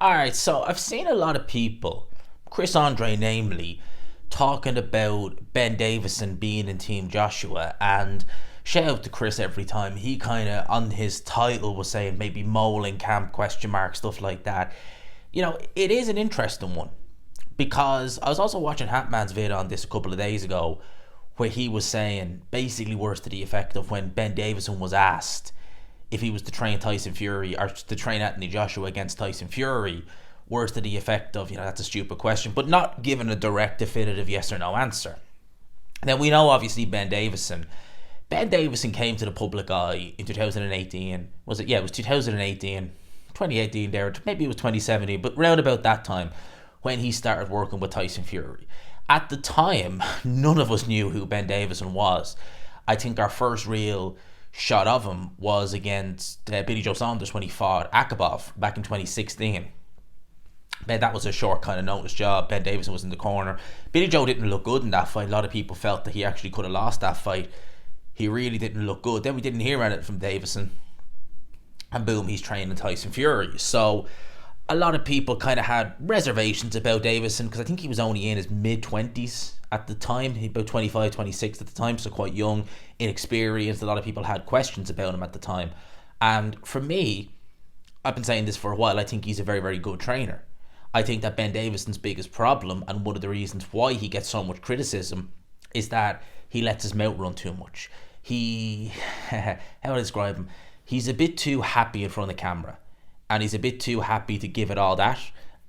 Alright, so I've seen a lot of people, Chris Andre namely, talking about Ben Davison being in Team Joshua, and shout out to Chris every time. He kind of, on his title, was saying maybe mole in camp, question mark, stuff like that. It is an interesting one, because I was also watching Hatman's vid on this a couple of days ago, where he was saying basically words to the effect of when Ben Davison was asked if he was to train Tyson Fury or to train Anthony Joshua against Tyson Fury, words to the effect of, that's a stupid question, but not given a direct, definitive yes or no answer. Now, we know obviously Ben Davison. Ben Davison came to the public eye in 2018. Was it? Yeah, it was 2018, 2018 there. Maybe it was 2017, but round about that time when he started working with Tyson Fury. At the time, none of us knew who Ben Davison was. I think our first real shot of him was against Billy Joe Saunders when he fought Akabov back in 2016. That was a short kind of notice job. Ben Davison was in the corner. Billy Joe didn't look good in that fight. A lot of people felt that he actually could have lost that fight. He really didn't look good. Then we didn't hear anything from Davison. And boom, he's training Tyson Fury. So a lot of people kind of had reservations about Davison, because I think he was only in his mid-20s at the time. He about 25, 26 at the time, so quite young, inexperienced. A lot of people had questions about him at the time. And for me, I've been saying this for a while, I think he's a very, very good trainer. I think that Ben Davison's biggest problem, and one of the reasons why he gets so much criticism, is that he lets his mouth run too much. How do I describe him? He's a bit too happy in front of the camera, and he's a bit too happy to give it all that.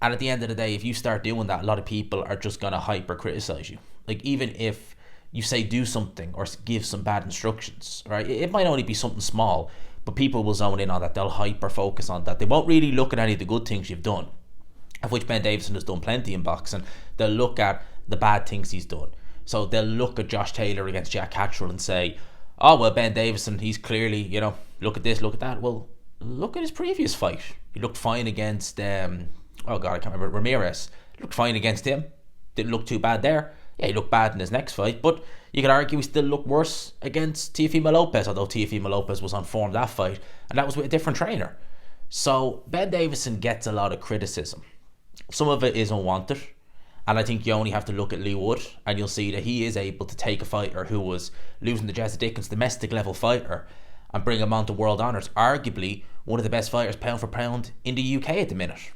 And at the end of the day, if you start doing that, a lot of people are just going to hyper criticize you. Like, even if you say do something or give some bad instructions, right? It might only be something small, but people will zone in on that. They'll hyper focus on that. They won't really look at any of the good things you've done, of which Ben Davison has done plenty in boxing. They'll look at the bad things he's done. So they'll look at Josh Taylor against Jack Catterall and say, oh, well, Ben Davison, he's clearly, look at this, look at that. Well, look at his previous fight. He looked fine against, I can't remember, Ramirez. Looked fine against him. Didn't look too bad there. Yeah, he looked bad in his next fight, but you could argue he still looked worse against Teofimo Lopez, although Teofimo Lopez was on form that fight, and that was with a different trainer. So Ben Davison gets a lot of criticism. Some of it is unwanted, and I think you only have to look at Lee Wood, and you'll see that he is able to take a fighter who was losing to Jesse Dickens, domestic level fighter, and bring him on to world honours. Arguably one of the best fighters pound for pound in the UK at the minute.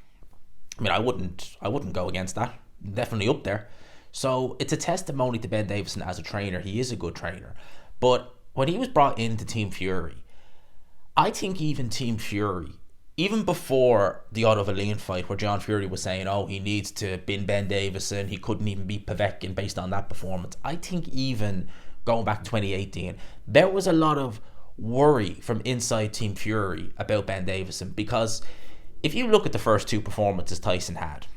I mean, I wouldn't go against that. Definitely up there. So it's a testimony to Ben Davison as a trainer. He is a good trainer. But when he was brought into Team Fury, I think even Team Fury, even before the Otto Valine fight, where John Fury was saying, oh, he needs to bin Ben Davison, he couldn't even beat Povetkin based on that performance. I think even going back to 2018, there was a lot of worry from inside Team Fury about Ben Davison, because if you look at the first two performances Tyson had,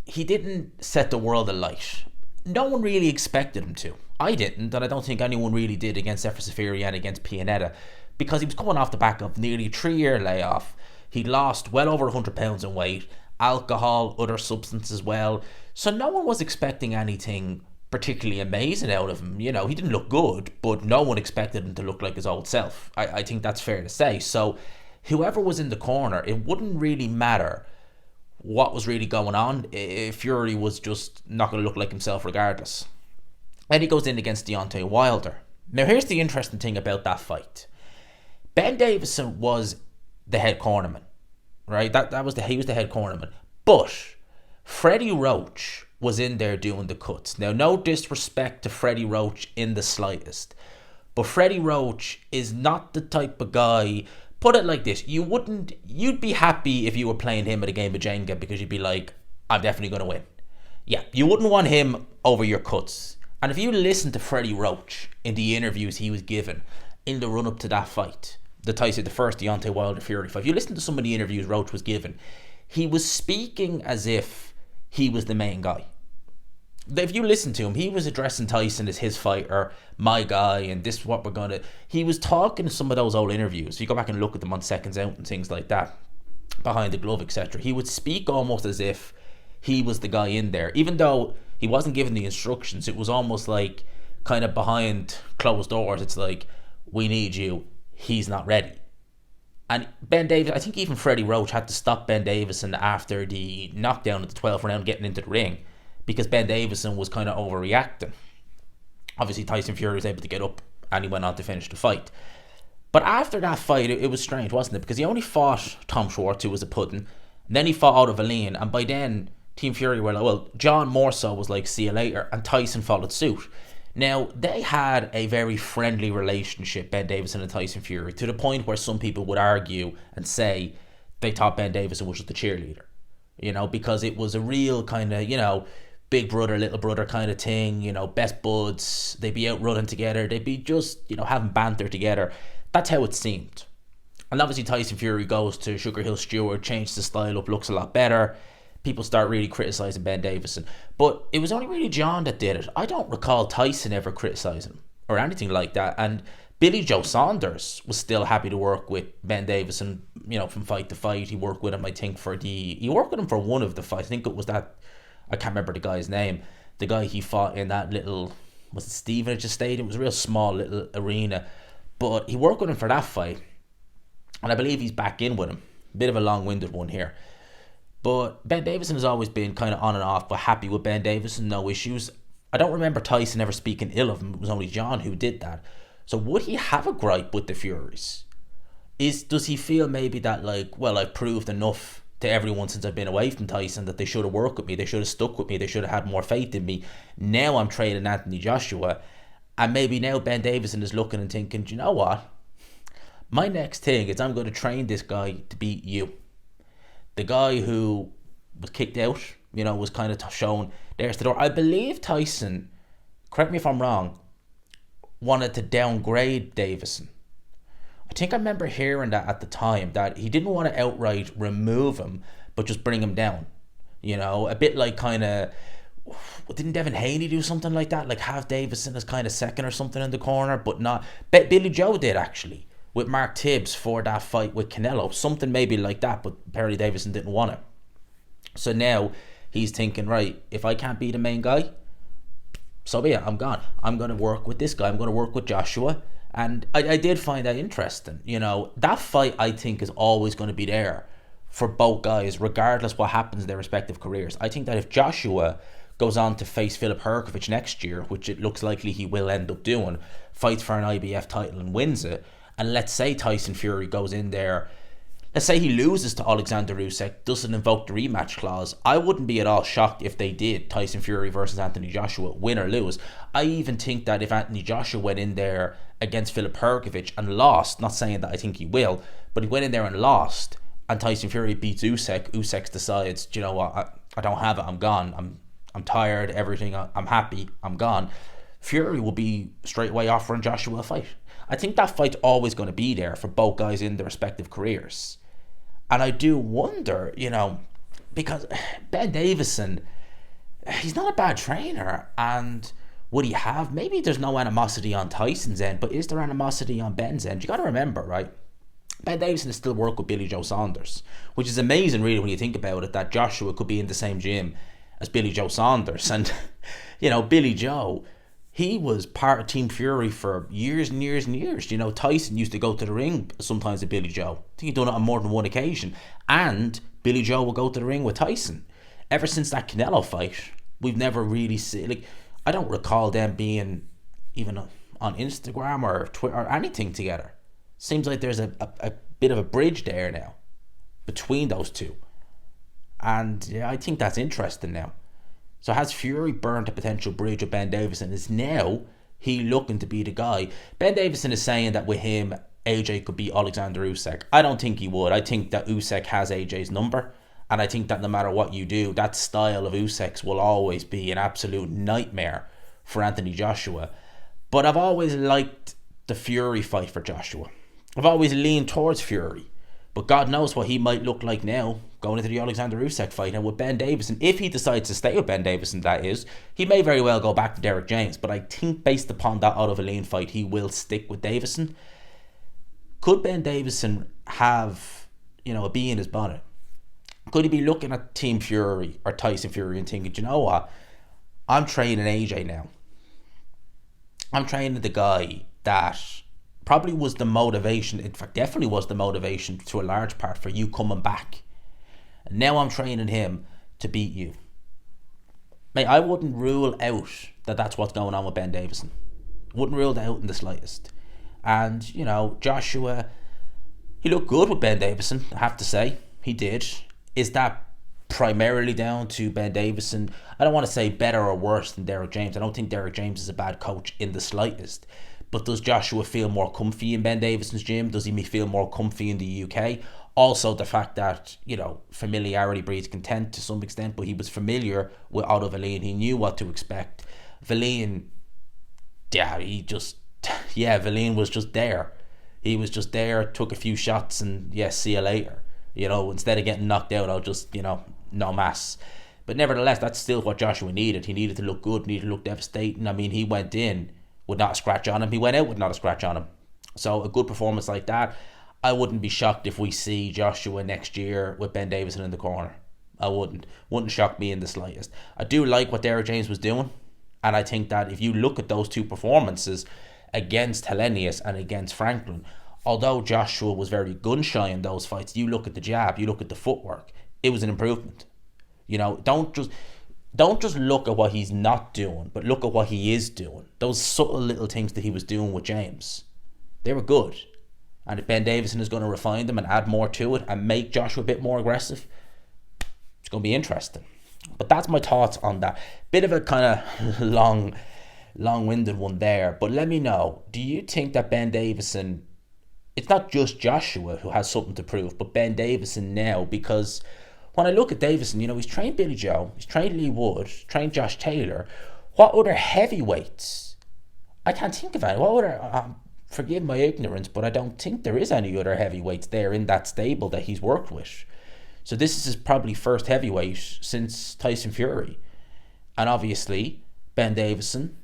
he didn't set the world alight. No one really expected him to. I didn't, and I don't think anyone really did against Efra Safiri and against Pianetta, because he was coming off the back of nearly a 3-year layoff. He lost well over 100 pounds in weight, alcohol, other substances as well. So no one was expecting anything particularly amazing out of him. He didn't look good, but no one expected him to look like his old self. I think that's fair to say. So whoever was in the corner, it wouldn't really matter what was really going on. Fury was just not going to look like himself regardless. Then he goes in against Deontay Wilder. Now here's the interesting thing about that fight. Ben Davison was the head cornerman, right? He was the head cornerman. But Freddie Roach was in there doing the cuts. Now, no disrespect to Freddie Roach in the slightest, but Freddie Roach is not the type of guy. Put it like this: you'd be happy if you were playing him at a game of Jenga, because you'd be like, I'm definitely going to win. Yeah, you wouldn't want him over your cuts. And if you listen to Freddie Roach in the interviews he was given in the run up to that fight, the first Deontay Wilder Fury fight, if you listen to some of the interviews Roach was given, he was speaking as if he was the main guy. If you listen to him, he was addressing Tyson as his fighter, my guy, and this is what we're gonna. He was talking to some of those old interviews. If you go back and look at them on Seconds Out and things like that, behind the glove, etc., he would speak almost as if he was the guy in there, even though he wasn't given the instructions. It was almost like kind of behind closed doors. It's like, we need you. He's not ready. And Ben Davis, I think even Freddie Roach had to stop Ben Davison after the knockdown at the 12th round getting into the ring because Ben Davison was kind of overreacting. Obviously, Tyson Fury was able to get up and he went on to finish the fight. But after that fight, it was strange, wasn't it? Because he only fought Tom Schwartz, who was a pudding. And then he fought Otto Wallin. And by then, Team Fury were like, well, John more so was like, see you later. And Tyson followed suit. Now, they had a very friendly relationship, Ben Davison and Tyson Fury, to the point where some people would argue and say they thought Ben Davison was just the cheerleader. Because it was a real kind of, big brother, little brother kind of thing, best buds. They'd be out running together. They'd be just, having banter together. That's how it seemed. And obviously Tyson Fury goes to Sugar Hill Stewart, changes the style up, looks a lot better. People start really criticising Ben Davison. But it was only really John that did it. I don't recall Tyson ever criticising him or anything like that. And Billy Joe Saunders was still happy to work with Ben Davison, from fight to fight. He worked with him, I think, he worked with him for one of the fights. I think it was that, I can't remember the guy's name. The guy he fought in that little, was it Stevenage Stadium? It was a real small little arena. But he worked with him for that fight. And I believe he's back in with him. Bit of a long-winded one here. But Ben Davison has always been kind of on and off, but happy with Ben Davison, no issues. I don't remember Tyson ever speaking ill of him. It was only John who did that. So would he have a gripe with the Furies? Does he feel maybe that, like, well, I've proved enough to everyone since I've been away from Tyson that they should have worked with me, they should have stuck with me, they should have had more faith in me. Now I'm training Anthony Joshua. And maybe now Ben Davison is looking and thinking, do you know what? My next thing is I'm going to train this guy to beat you. The guy who was kicked out, was kind of shown there's the door. I believe Tyson, correct me if I'm wrong, wanted to downgrade Davison. I think I remember hearing that at the time, that he didn't want to outright remove him, but just bring him down. A bit like kind of, didn't Devin Haney do something like that? Like have Davison as kind of second or something in the corner, but not. Billy Joe did actually, with Mark Tibbs for that fight with Canelo. Something maybe like that, but apparently Davison didn't want it. So now he's thinking, right, if I can't be the main guy, so be it, I'm gone. I'm going to work with this guy. I'm going to work with Joshua. And I did find that interesting. That fight I think is always going to be there for both guys, regardless what happens in their respective careers. I think that if Joshua goes on to face Filip Hrgovic next year, which it looks likely he will end up doing, fights for an IBF title and wins it, and let's say Tyson Fury goes in there, let's say he loses to Alexander Usyk, doesn't invoke the rematch clause, I wouldn't be at all shocked if they did Tyson Fury versus Anthony Joshua, win or lose. I even think that if Anthony Joshua went in there against Filip Hrgovic and lost, not saying that I think he will, but he went in there and lost, and Tyson Fury beats Usyk decides, do you know what, I don't have it, I'm gone, I'm tired, everything, I'm happy, I'm gone. Fury will be straight away offering Joshua a fight. I think that fight's always going to be there for both guys in their respective careers. And I do wonder, because Ben Davison, he's not a bad trainer, and would he have, maybe there's no animosity on Tyson's end, but is there animosity on Ben's end? You got to remember, right? Ben Davison is still working with Billy Joe Saunders, which is amazing really when you think about it, that Joshua could be in the same gym as Billy Joe Saunders. And, Billy Joe, he was part of Team Fury for years and years and years. Tyson used to go to the ring sometimes with Billy Joe. I think he'd done it on more than one occasion. And Billy Joe will go to the ring with Tyson. Ever since that Canelo fight, we've never really seen, I don't recall them being even on Instagram or Twitter or anything together. Seems like there's a bit of a bridge there now between those two. And yeah, I think that's interesting now. So has Fury burnt a potential bridge with Ben Davison? Is now he looking to be the guy? Ben Davison is saying that with him, AJ could beat Alexander Usyk. I don't think he would. I think that Usyk has AJ's number. And I think that no matter what you do, that style of Usyk's will always be an absolute nightmare for Anthony Joshua. But I've always liked the Fury fight for Joshua. I've always leaned towards Fury. But God knows what he might look like now going into the Alexander Usyk fight. And with Ben Davison, if he decides to stay with Ben Davison, that is, he may very well go back to Derek James. But I think based upon that Otto Wallin fight, he will stick with Davison. Could Ben Davison have, a bee in his bonnet? Could he be looking at Team Fury or Tyson Fury and thinking, do you know what? I'm training AJ now. I'm training the guy that probably was the motivation, in fact, definitely was the motivation to a large part for you coming back. And now I'm training him to beat you. Mate, I wouldn't rule out that that's what's going on with Ben Davison. Wouldn't rule it out in the slightest. And, you know, Joshua, he looked good with Ben Davison, I have to say. He did. Is that primarily down to Ben Davison? I don't want to say better or worse than Derek James. I don't think Derek James is a bad coach in the slightest. But does Joshua feel more comfy in Ben Davison's gym? Does he feel more comfy in the UK? Also, the fact that, you know, familiarity breeds contempt to some extent, but he was familiar with Otto Wallin. He knew what to expect. Wallin, Wallin was just there. He was just there, took a few shots, and see you later. You know, instead of getting knocked out, I'll just, no mass. But nevertheless, that's still what Joshua needed. He needed to look good, needed to look devastating. I mean, he went in with not a scratch on him. He went out with not a scratch on him. So a good performance like that, I wouldn't be shocked if we see Joshua next year with Ben Davison in the corner. I wouldn't. Wouldn't shock me in the slightest. I do like what Derek James was doing. And I think that if you look at those two performances against Hellenius and against Franklin, although Joshua was very gun-shy in those fights, you look at the jab, you look at the footwork, it was an improvement. You know, don't just look at what he's not doing, but look at what he is doing. Those subtle little things that he was doing with James, they were good. And if Ben Davison is going to refine them and add more to it and make Joshua a bit more aggressive, it's going to be interesting. But that's my thoughts on that. Bit of a kind of long-winded one there. But let me know, do you think that Ben Davison, it's not just Joshua who has something to prove, but Ben Davison now? Because when I look at Davison, he's trained Billy Joe, he's trained Lee Wood, trained Josh Taylor. What other heavyweights? I can't think of any. What other... forgive my ignorance, but I don't think there is any other heavyweights there in that stable that he's worked with. So this is his probably first heavyweight since Tyson Fury. And obviously, Ben Davison,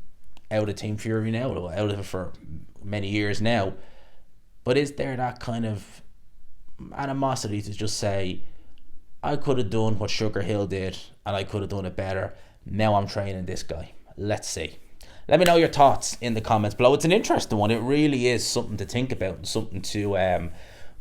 out of Team Fury now, out of it for many years now. But is there that kind of animosity to just say, I could have done what Sugar Hill did, and I could have done it better. Now I'm training this guy. Let's see. Let me know your thoughts in the comments below. It's an interesting one. It really is something to think about and something to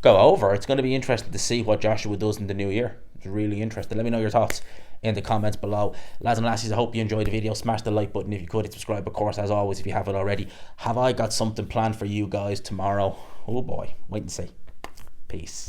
go over. It's going to be interesting to see what Joshua does in the new year. It's really interesting. Let me know your thoughts in the comments below. Lads and lassies, I hope you enjoyed the video. Smash the like button if you could. Hit subscribe, of course, as always, if you haven't already. Have I got something planned for you guys tomorrow? Oh boy, wait and see. Peace.